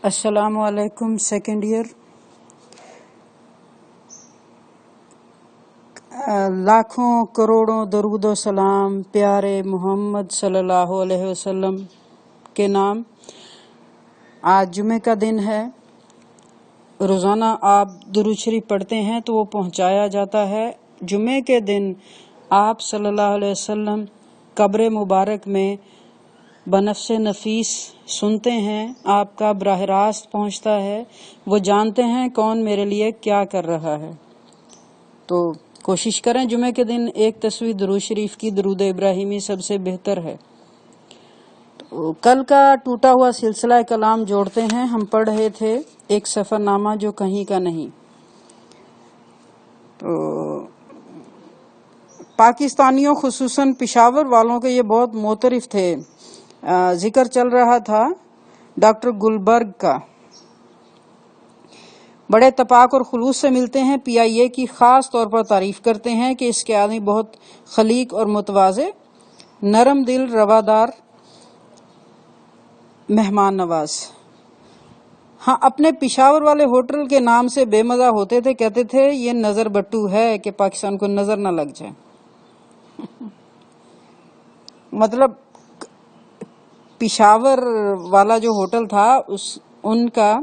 السلام علیکم second year. لاکھوں کروڑوں درود و سلام پیارے محمد صلی اللہ علیہ وسلم کے نام. آج جمعے کا دن ہے. روزانہ آپ درود شریف پڑھتے ہیں تو وہ پہنچایا جاتا ہے. جمعے کے دن آپ صلی اللہ علیہ وسلم قبر مبارک میں بنفس نفیس سنتے ہیں. آپ کا براہ راست پہنچتا ہے. وہ جانتے ہیں کون میرے لیے کیا کر رہا ہے. تو کوشش کریں جمعے کے دن ایک تصویر درود شریف کی. درود ابراہیمی سب سے بہتر ہے. تو کل کا ٹوٹا ہوا سلسلہ کلام جوڑتے ہیں. ہم پڑھ رہے تھے ایک سفر نامہ جو کہیں کا نہیں. تو پاکستانیوں خصوصاً پشاور والوں کے یہ بہت معترف تھے. ذکر چل رہا تھا ڈاکٹر گلبرگ کا. بڑے تپاک اور خلوص سے ملتے ہیں. پی آئی اے کی خاص طور پر تعریف کرتے ہیں کہ اس کے آدمی بہت خلیق اور متواضع، نرم دل، روادار، مہمان نواز. ہاں، اپنے پشاور والے ہوٹل کے نام سے بے مزہ ہوتے تھے. کہتے تھے یہ نظر بٹو ہے کہ پاکستان کو نظر نہ لگ جائے. مطلب پشاور والا جو ہوٹل تھا ان کا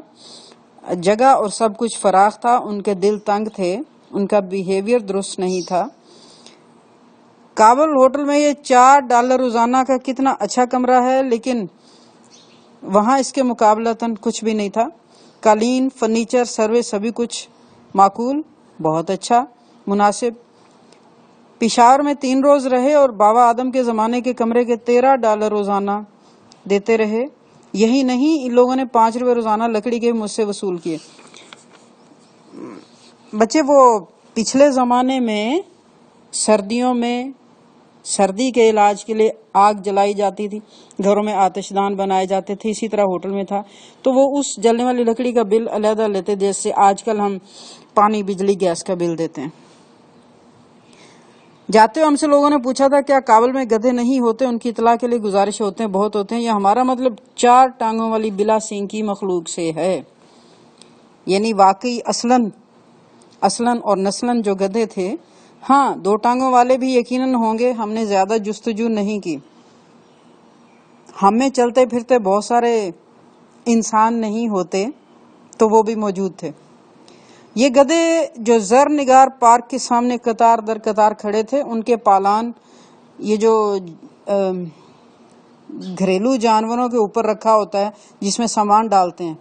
جگہ اور سب کچھ فراخ تھا. ان کے دل تنگ تھے. ان کا بیہیویئر درست نہیں تھا. کابل ہوٹل میں یہ $4 روزانہ کا کتنا اچھا کمرہ ہے، لیکن وہاں اس کے مقابلتاً کچھ بھی نہیں تھا. قالین، فرنیچر، سروس سبھی کچھ معقول، بہت اچھا، مناسب. پشاور میں 3 روز رہے اور بابا آدم کے زمانے کے کمرے کے $13 روزانہ دیتے رہے. یہی نہیں، ان لوگوں نے $5 روزانہ لکڑی کے مجھ سے وصول کیے. بچے، وہ پچھلے زمانے میں سردیوں میں سردی کے علاج کے لیے آگ جلائی جاتی تھی، گھروں میں آتش دان بنائے جاتے تھے. اسی طرح ہوٹل میں تھا. تو وہ اس جلنے والی لکڑی کا بل علیحدہ لیتے، جیسے آج کل ہم پانی، بجلی، گیس کا بل دیتے ہیں. جاتے ہم سے لوگوں نے پوچھا تھا کیا کابل میں گدھے نہیں ہوتے؟ ان کی اطلاع کے لیے گزارش ہوتے ہیں، بہت ہوتے ہیں. یہ ہمارا مطلب 4 ٹانگوں والی بلا سینگ کی مخلوق سے ہے. یعنی واقعی اصلاً اور نسلاً جو گدھے تھے. ہاں، 2 ٹانگوں والے بھی یقیناً ہوں گے. ہم نے زیادہ جستجو نہیں کی. ہم میں چلتے پھرتے بہت سارے انسان نہیں ہوتے تو وہ بھی موجود تھے. یہ گدھے جو زر نگار پارک کے سامنے قطار در قطار کھڑے تھے، ان کے پالان یہ جو گھریلو جانوروں کے اوپر رکھا ہوتا ہے جس میں سامان ڈالتے ہیں،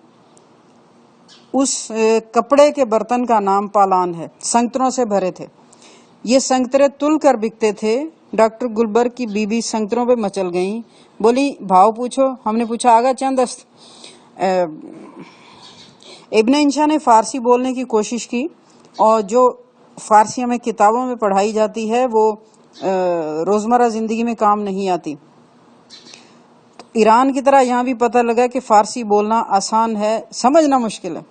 اس کپڑے کے برتن کا نام پالان ہے. سنگتروں سے بھرے تھے. یہ سنگترے تل کر بکتے تھے. ڈاکٹر گلبرگ کی بیوی سنگتروں پہ مچل گئیں. بولی بھاؤ پوچھو. ہم نے پوچھا آگا چند است. ابن انشا نے فارسی بولنے کی کوشش کی، اور جو فارسی ہمیں کتابوں میں پڑھائی جاتی ہے وہ روزمرہ زندگی میں کام نہیں آتی. ایران کی طرح یہاں بھی پتہ لگا کہ فارسی بولنا آسان ہے، سمجھنا مشکل ہے.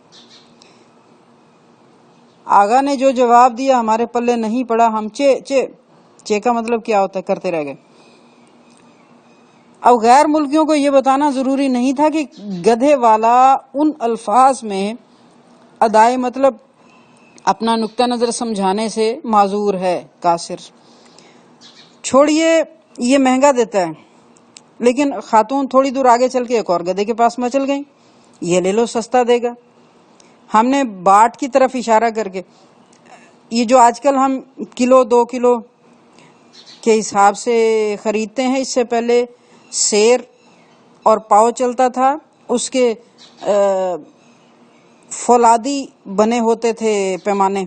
آگا نے جو جواب دیا ہمارے پلے نہیں پڑا. ہم چے کا مطلب کیا ہوتا ہے کرتے رہ گئے. اب غیر ملکیوں کو یہ بتانا ضروری نہیں تھا کہ گدھے والا ان الفاظ میں ادائے مطلب اپنا نقطہ نظر سمجھانے سے معذور ہے. قاصر چھوڑیے، یہ مہنگا دیتا ہے. لیکن خاتون تھوڑی دور آگے چل کے ایک اور گدھے کے پاس مچل گئیں. یہ لے لو، سستا دے گا. ہم نے باٹ کی طرف اشارہ کر کے، یہ جو آج کل ہم کلو 2 کلو کے حساب سے خریدتے ہیں، اس سے پہلے سیر اور پاؤ چلتا تھا. اس کے فولادی بنے ہوتے تھے پیمانے،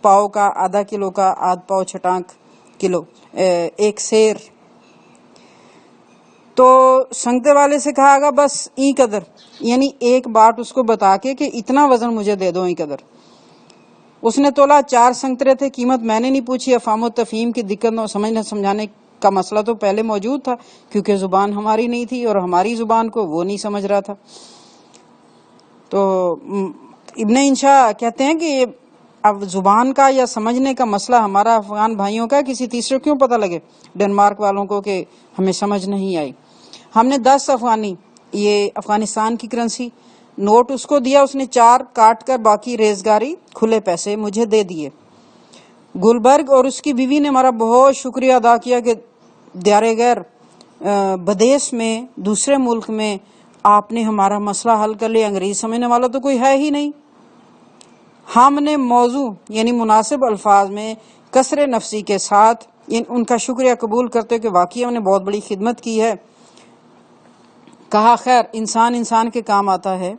پاؤ کا، ½ کلو کا، آدھ پاؤ چھٹانک کلو، 1 سیر. تو سنگتے والے سے کہا گا بس ای قدر، یعنی 1 باٹ اس کو بتا کے کہ اتنا وزن مجھے دے دو ای قدر. اس نے تولا. 4 سنگترے تھے. قیمت میں نے نہیں پوچھی. افہام و تفہیم کی دقت نہ سمجھنے سمجھانے کا مسئلہ تو پہلے موجود تھا، کیونکہ زبان ہماری نہیں تھی اور ہماری زبان کو وہ نہیں سمجھ رہا تھا. تو ابن انشا کہتے ہیں کہ اب زبان کا یا سمجھنے کا مسئلہ ہمارا افغان بھائیوں کا کسی تیسرے کیوں پتہ لگے ڈنمارک والوں کو کہ ہمیں سمجھ نہیں آئی. ہم نے 10 افغانی، یہ افغانستان کی کرنسی، نوٹ اس کو دیا، اس نے 4 کاٹ کر باقی ریزگاری کھلے پیسے مجھے دے دیے۔ گلبرگ اور اس کی بیوی نے ہمارا بہت شکریہ ادا کیا کہ دیار غیر بدیس میں، دوسرے ملک میں آپ نے ہمارا مسئلہ حل کر لیا، انگریزی سمجھنے والا تو کوئی ہے ہی نہیں۔ ہم نے موضوع یعنی مناسب الفاظ میں کسر نفسی کے ساتھ ان کا شکریہ قبول کرتے کہ واقعی ہم نے بہت بڑی خدمت کی ہے۔ کہا خیر انسان انسان کے کام آتا ہے،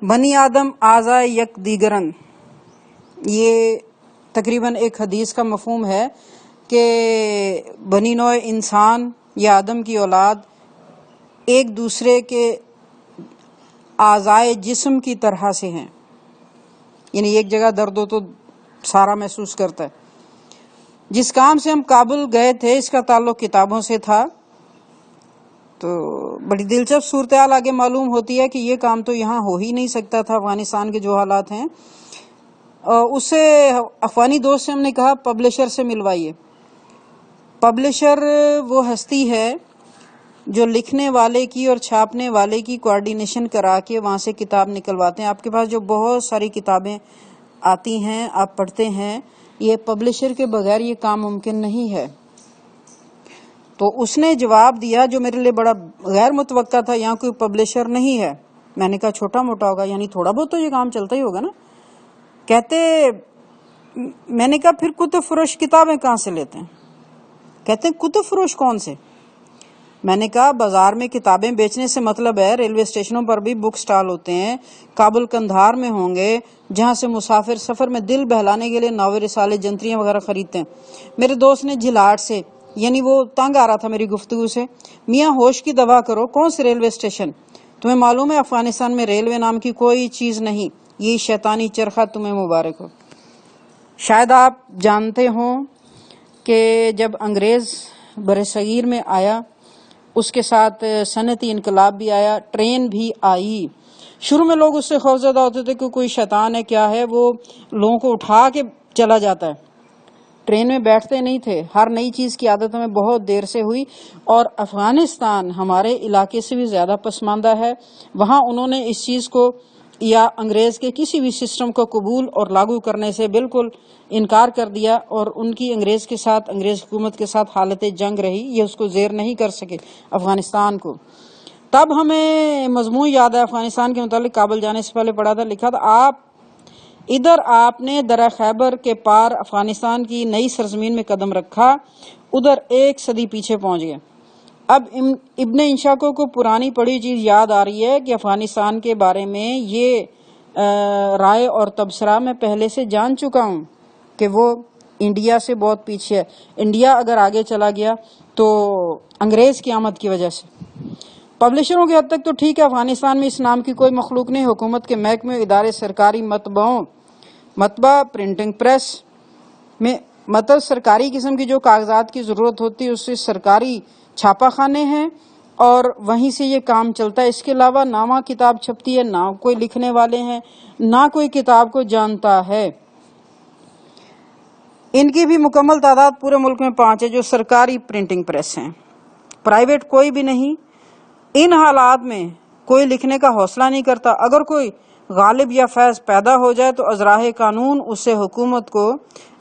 بنی آدم اعضائے یک دیگرن، یہ تقریباً ایک حدیث کا مفہوم ہے کہ بنی نوع انسان یا آدم کی اولاد ایک دوسرے کے اعضائے جسم کی طرح سے ہیں، یعنی ایک جگہ درد ہو تو سارا محسوس کرتا ہے۔ جس کام سے ہم کابل گئے تھے اس کا تعلق کتابوں سے تھا، تو بڑی دلچسپ صورتحال آگے معلوم ہوتی ہے کہ یہ کام تو یہاں ہو ہی نہیں سکتا تھا، افغانستان کے جو حالات ہیں۔ اسے افغانی دوست سے ہم نے کہا پبلشر سے ملوائیے۔ پبلشر وہ ہستی ہے جو لکھنے والے کی اور چھاپنے والے کی کوارڈینیشن کرا کے وہاں سے کتاب نکلواتے ہیں۔ آپ کے پاس جو بہت ساری کتابیں آتی ہیں، آپ پڑھتے ہیں، یہ پبلشر کے بغیر یہ کام ممکن نہیں ہے۔ تو اس نے جواب دیا جو میرے لیے بڑا غیر متوقع تھا، یہاں کوئی پبلشر نہیں ہے۔ میں نے کہا چھوٹا موٹا ہوگا، یعنی تھوڑا بہت تو یہ کام چلتا ہی ہوگا نا۔ کہتے میں نے کہا پھر کتب فروش کتابیں کہاں سے لیتے ہیں؟ کہتے ہیں کتب فروش کون سے؟ میں نے کہا بازار میں کتابیں بیچنے سے مطلب ہے ریلوے اسٹیشنوں پر بھی بک سٹال ہوتے ہیں، کابل کندھار میں ہوں گے جہاں سے مسافر سفر میں دل بہلانے کے لیے ناول رسالے جنتریاں وغیرہ خریدتے ہیں۔ میرے دوست نے جھلاٹ سے، یعنی وہ تنگ آ رہا تھا میری گفتگو سے، میاں ہوش کی دوا کرو، کون سے ریلوے اسٹیشن؟ تمہیں معلوم ہے افغانستان میں ریلوے نام کی کوئی چیز نہیں، یہ شیطانی چرخہ تمہیں مبارک ہو۔ شاید آپ جانتے ہوں کہ جب انگریز برصغیر میں آیا، اس کے ساتھ صنعتی انقلاب بھی آیا، ٹرین بھی آئی۔ شروع میں لوگ اس سے خوفزدہ ہوتے تھے کہ کوئی شیطان ہے، کیا ہے، وہ لوگوں کو اٹھا کے چلا جاتا ہے، ٹرین میں بیٹھتے نہیں تھے۔ ہر نئی چیز کی عادت ہمیں بہت دیر سے ہوئی، اور افغانستان ہمارے علاقے سے بھی زیادہ پسماندہ ہے۔ وہاں انہوں نے اس چیز کو یا انگریز کے کسی بھی سسٹم کو قبول اور لاگو کرنے سے بالکل انکار کر دیا، اور ان کی انگریز حکومت کے ساتھ حالت جنگ رہی، یہ اس کو زیر نہیں کر سکے افغانستان کو۔ تب ہمیں مضمون یاد ہے افغانستان کے متعلق، کابل جانے سے پہلے پڑھا تھا، لکھا تھا آپ نے درہ خیبر کے پار افغانستان کی نئی سرزمین میں قدم رکھا، ادھر 1 صدی پیچھے پہنچ گئے۔ اب ابن انشاکو کو پرانی پڑھی چیز یاد آ رہی ہے کہ افغانستان کے بارے میں یہ رائے اور تبصرہ میں پہلے سے جان چکا ہوں کہ وہ انڈیا سے بہت پیچھے ہے۔ انڈیا اگر آگے چلا گیا تو انگریز کی آمد کی وجہ سے۔ پبلشروں کی حد تک تو ٹھیک ہے، افغانستان میں اس نام کی کوئی مخلوق نہیں۔ حکومت کے محکمے، ادارے، سرکاری مطبعہ، پرنٹنگ پریس میں مطلب سرکاری قسم کی جو کاغذات کی ضرورت ہوتی ہے، اس سے سرکاری چھاپا خانے ہیں اور وہیں سے یہ کام چلتا ہے۔ اس کے علاوہ نہ وہاں کتاب چھپتی ہے، نہ کوئی لکھنے والے ہیں، نہ کوئی کتاب کو جانتا ہے۔ ان کی بھی مکمل تعداد پورے ملک میں 5 ہے جو سرکاری پرنٹنگ پریس ہیں، پرائیویٹ کوئی بھی نہیں۔ ان حالات میں کوئی لکھنے کا حوصلہ نہیں کرتا۔ اگر کوئی غالب یا فیض پیدا ہو جائے تو ازراہ قانون اسے حکومت کو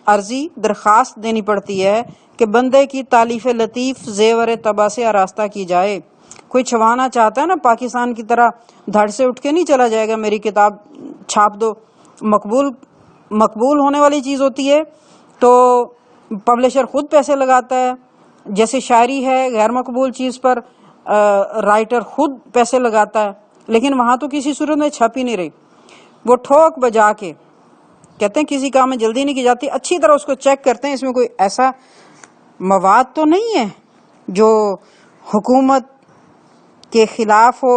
عرضی درخواست دینی پڑتی ہے کہ بندے کی تالیف لطیف زیور طبع سے آراستہ کی جائے۔ کوئی چھوانا چاہتا ہے نا، پاکستان کی طرح دھڑ سے اٹھ کے نہیں چلا جائے گا میری کتاب چھاپ دو۔ مقبول ہونے والی چیز ہوتی ہے تو پبلشر خود پیسے لگاتا ہے، جیسے شاعری ہے، غیر مقبول چیز پر رائٹر خود پیسے لگاتا ہے، لیکن وہاں تو کسی صورت میں چھپ ہی نہیں رہی۔ وہ ٹھوک بجا کے کہتے ہیں کسی کام میں جلدی نہیں کی جاتی، اچھی طرح اس کو چیک کرتے ہیں اس میں کوئی ایسا مواد تو نہیں ہے جو حکومت کے خلاف ہو،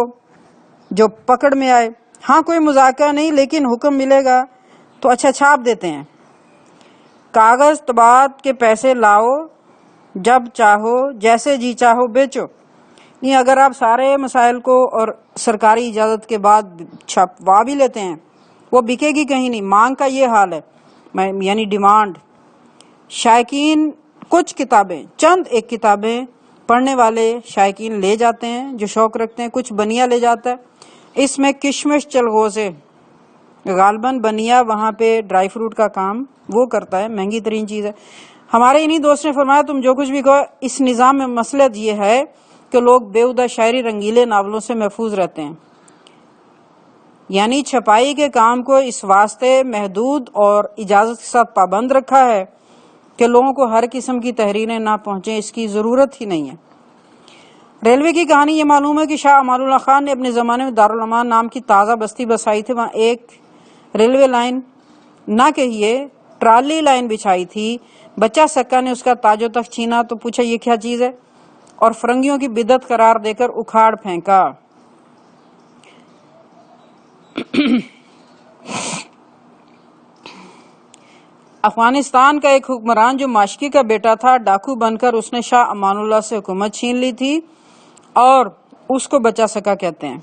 جو پکڑ میں آئے۔ ہاں کوئی مذاکرہ نہیں، لیکن حکم ملے گا تو اچھا چھاپ دیتے ہیں۔ کاغذ طباعت کے پیسے لاؤ، جب چاہو جیسے جی چاہو بیچو۔ نہیں، اگر آپ سارے مسائل کو اور سرکاری اجازت کے بعد چھپوا بھی لیتے ہیں، وہ بکے گی کہیں نہیں۔ مانگ کا یہ حال ہے، یعنی ڈیمانڈ۔ شائقین کچھ کتابیں، چند ایک کتابیں پڑھنے والے شائقین لے جاتے ہیں جو شوق رکھتے ہیں، کچھ بنیا لے جاتا ہے، اس میں کشمش چلغوزے غالباً بنیا وہاں پہ ڈرائی فروٹ کا کام وہ کرتا ہے، مہنگی ترین چیز ہے۔ ہمارے انہی دوست نے فرمایا تم جو کچھ بھی کہو، اس نظام میں مصلحت یہ ہے کہ لوگ بےہودہ شاعری رنگیلے ناولوں سے محفوظ رہتے ہیں، یعنی چھپائی کے کام کو اس واسطے محدود اور اجازت کے ساتھ پابند رکھا ہے کہ لوگوں کو ہر قسم کی تحریریں نہ پہنچیں، اس کی ضرورت ہی نہیں ہے۔ ریلوے کی کہانی یہ معلوم ہے کہ شاہ امان اللہ خان نے اپنے زمانے میں دارالامان نام کی تازہ بستی بسائی تھی، وہاں ایک ریلوے لائن نہ کہیے ٹرالی لائن بچھائی تھی۔ بچہ سکا نے اس کا تاج و تخت چھینا تو پوچھا یہ کیا چیز ہے، اور فرنگیوں کی بدعت قرار دے کر اکھاڑ پھینکا۔ افغانستان کا ایک حکمران جو ماشکی کا بیٹا تھا، ڈاکو بن کر اس نے شاہ امان اللہ سے حکومت چھین لی تھی، اور اس کو بچہ سکا کہتے ہیں۔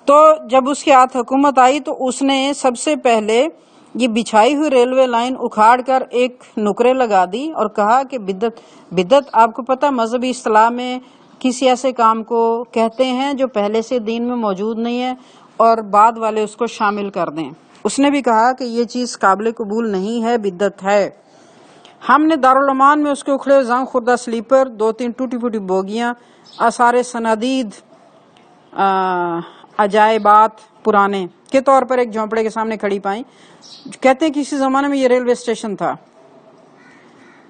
تو جب اس کے ہاتھ حکومت آئی تو اس نے سب سے پہلے یہ بچھائی ہوئی ریلوے لائن اکھاڑ کر ایک نکرے لگا دی اور کہا کہ بدعت آپ کو پتہ مذہبی اصطلاح میں کسی ایسے کام کو کہتے ہیں جو پہلے سے دین میں موجود نہیں ہے اور بعد والے اس کو شامل کر دیں۔ اس نے بھی کہا کہ یہ چیز قابل قبول نہیں ہے، بدعت ہے۔ ہم نے دارالامان میں اس کے اکھڑے زنگ خوردہ سلیپر، 2-3 ٹوٹی پھوٹی بوگیاں، آثار سنادید عجائبات پرانے کے طور پر ایک جھونپڑے کے سامنے کھڑی پائیں۔ کہتے ہیں کسی زمانے میں یہ ریلوے اسٹیشن تھا،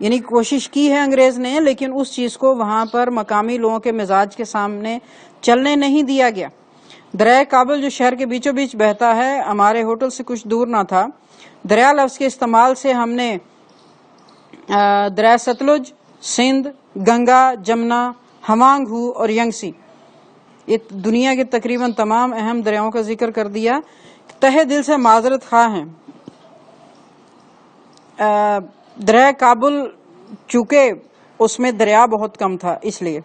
یعنی کوشش کی ہے انگریز نے، لیکن اس چیز کو وہاں پر مقامی لوگوں کے مزاج کے سامنے چلنے نہیں دیا گیا۔ دریائے کابل جو شہر کے بیچوں بیچ بہتا ہے، ہمارے ہوٹل سے کچھ دور نہ تھا۔ دریا لفظ کے استعمال سے ہم نے دریا ستلج، سندھ، گنگا، جمنا، ہمانگ ہو اور ینگسی، یہ دنیا کے تقریباً تمام اہم دریاؤں کا ذکر کر دیا۔ تہہ دل سے معذرت خواہ ہیں۔ دریا کابل چونکہ اس میں دریا بہت کم تھا، اس لیے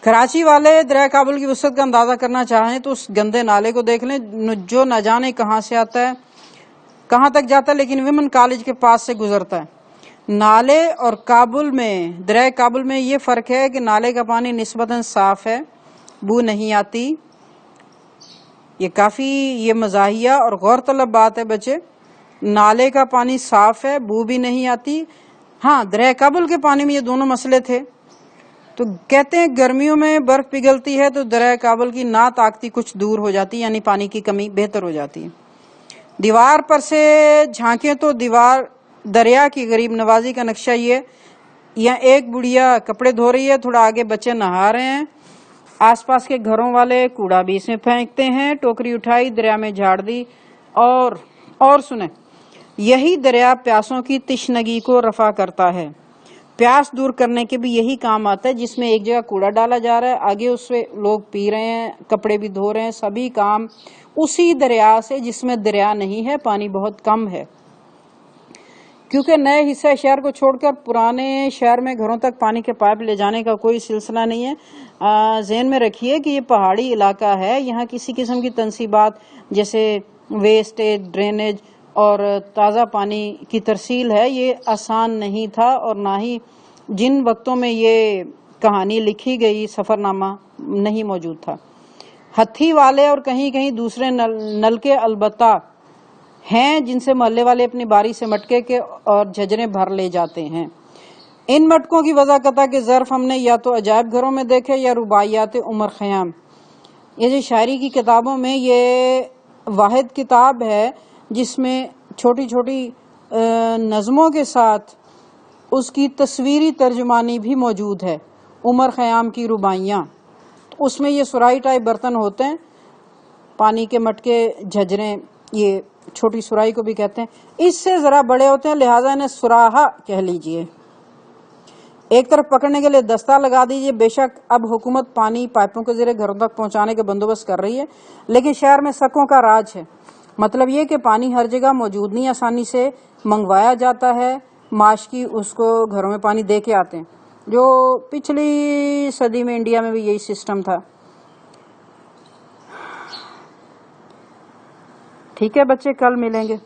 کراچی والے دریا کابل کی وسعت کا اندازہ کرنا چاہیں تو اس گندے نالے کو دیکھ لیں جو نہ جانے کہاں سے آتا ہے کہاں تک جاتا ہے، لیکن ویمن کالج کے پاس سے گزرتا ہے۔ نالے اور کابل میں، دریا کابل میں یہ فرق ہے کہ نالے کا پانی نسبتاً صاف ہے، بو نہیں آتی۔ یہ کافی یہ مزاحیہ اور غور طلب بات ہے بچے، نالے کا پانی صاف ہے، بو بھی نہیں آتی۔ ہاں، دریا کابل کے پانی میں یہ دونوں مسئلے تھے۔ تو کہتے ہیں گرمیوں میں برف پگھلتی ہے تو دریا کابل کی نا طاقتی کچھ دور ہو جاتی، یعنی پانی کی کمی بہتر ہو جاتی ہے۔ دیوار پر سے جھانکیں تو دریا کی غریب نوازی کا نقشہ یہ، یہاں ایک بڑھیا کپڑے دھو رہی ہے، تھوڑا آگے بچے نہا رہے ہیں، آس پاس کے گھروں والے کوڑا بھی اس میں پھینکتے ہیں، ٹوکری اٹھائی دریا میں جھاڑ دی، اور سنیں، یہی دریا پیاسوں کی تشنگی کو رفع کرتا ہے۔ پیاس دور کرنے کے بھی یہی کام آتا ہے، جس میں ایک جگہ کوڑا ڈالا جا رہا ہے، آگے اس سے لوگ پی رہے ہیں، کپڑے بھی دھو رہے ہیں، سبھی کام اسی دریا سے جس میں دریا نہیں ہے، پانی بہت کم ہے۔ کیونکہ نئے حصہ شہر کو چھوڑ کر پرانے شہر میں گھروں تک پانی کے پائپ لے جانے کا کوئی سلسلہ نہیں ہے۔ ذہن میں رکھیے کہ یہ پہاڑی علاقہ ہے، یہاں کسی قسم کی تنصیبات جیسے ویسٹیج، ڈرینیج اور تازہ پانی کی ترسیل ہے، یہ آسان نہیں تھا، اور نہ ہی جن وقتوں میں یہ کہانی لکھی گئی سفر نامہ نہیں موجود تھا۔ ہتھی والے اور کہیں کہیں دوسرے نلکے البتہ ہیں جن سے محلے والے اپنی باری سے مٹکے کے اور جھجریں بھر لے جاتے ہیں۔ ان مٹکوں کی وضاحت کے ظرف ہم نے یا تو عجائب گھروں میں دیکھے یا رباعیات عمر خیام۔ یہ جو شاعری کی کتابوں میں یہ واحد کتاب ہے جس میں چھوٹی چھوٹی نظموں کے ساتھ اس کی تصویری ترجمانی بھی موجود ہے، عمر خیام کی رباعیاں۔ اس میں یہ سراہی ٹائپ برتن ہوتے ہیں، پانی کے مٹکے، جھجریں، یہ چھوٹی سراہی کو بھی کہتے ہیں، اس سے ذرا بڑے ہوتے ہیں، لہٰذا انہیں سراہا کہہ لیجئے۔ ایک طرف پکڑنے کے لیے دستہ لگا دیجئے۔ بے شک اب حکومت پانی پائپوں کے ذریعے گھروں تک پہنچانے کے بندوبست کر رہی ہے، لیکن شہر میں سکوں کا راج ہے۔ مطلب یہ کہ پانی ہر جگہ موجود نہیں، آسانی سے منگوایا جاتا ہے۔ ماشکی اس کو گھروں میں پانی دے کے آتے ہیں، جو پچھلی صدی میں انڈیا میں بھی یہی سسٹم تھا۔ ٹھیک ہے بچے، کل ملیں گے۔